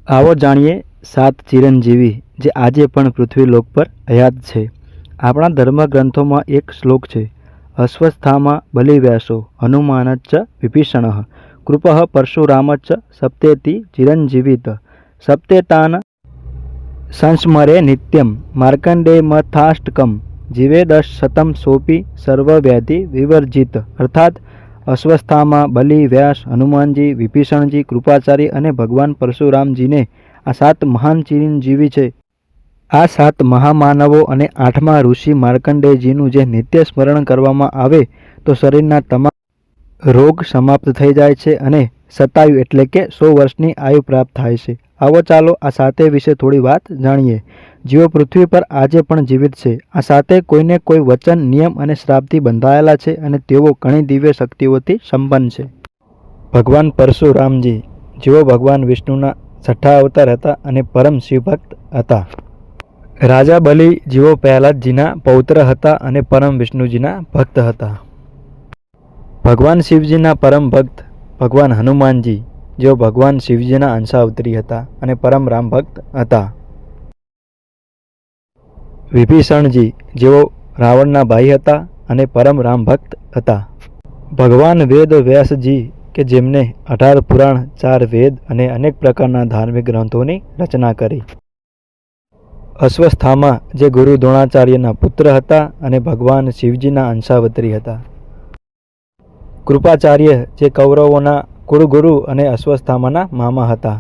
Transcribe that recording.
આવો જાણીએ 7 ચિરંજીવી જે આજે પણ પૃથ્વીલોક પર હયાત છે. આપણા ધર્મગ્રંથોમાં એક શ્લોક છે, અશ્વસ્થામા બલિવ્યાસો હનુમાનચ્ચ વિભીષણઃ કૃપઃ પરશુરામચ્ચ સપ્તેતિ ચિરંજીવિત સપ્તેતાન સંસ્મરે નિત્યમ માર્કંડેયમથાષ્ટકમ જીવેદશતમ સોપી સર્વવ્યાધિ વિવર્જિત. અર્થાત અશ્વસ્થામા, બલિ, વ્યાસ, હનુમાનજી, વિભીષણજી, કૃપાચાર્ય અને ભગવાન પરશુરામજીને આ 7 મહાન ચિરંજીવી છે. આ 7 મહામાનવો અને 8મા ઋષિ માર્કંડેયજીનું જે નિત્ય સ્મરણ કરવામાં આવે તો શરીરના તમામ રોગ સમાપ્ત થઈ જાય છે અને શતાયુ એટલે કે 100 વર્ષની આયુ પ્રાપ્ત થાય છે. આવો ચાલો આ 7 વિશે થોડી વાત જાણીએ, જેઓ પૃથ્વી પર આજે પણ જીવિત છે. આ 7 કોઈને કોઈ વચન, નિયમ અને શ્રાપથી બંધાયેલા છે અને તેઓ ઘણી દિવ્ય શક્તિઓથી સંપન્ન છે. ભગવાન પરશુરામજી, જેઓ ભગવાન વિષ્ણુના 6થા અવતાર હતા અને પરમ શિવભક્ત હતા. રાજા બલિ, જેઓ પ્રહલાદજીના પૌત્ર હતા અને પરમ વિષ્ણુજીના ભક્ત હતા. ભગવાન શિવજીના પરમ ભક્ત ભગવાન હનુમાનજી, જેઓ ભગવાન શિવજીના અંશાવતારી હતા અને પરમ રામ ભક્ત હતા. વિભીષણજી, જેઓ રાવણના ભાઈ હતા અને પરમ રામ ભક્ત હતા. ભગવાન વેદ વ્યાસજી, કે જેમને 18 પુરાણ, 4 વેદ અને અનેક પ્રકારના ધાર્મિક ગ્રંથોની રચના કરી. અશ્વસ્થામા, જે ગુરુ દ્રોણાચાર્યના પુત્ર હતા અને ભગવાન શિવજીના અંશાવતારી હતા. કૃપાચાર્ય, જે કૌરવોના કુળગુરુ અને અશ્વસ્થામાના મામા હતા.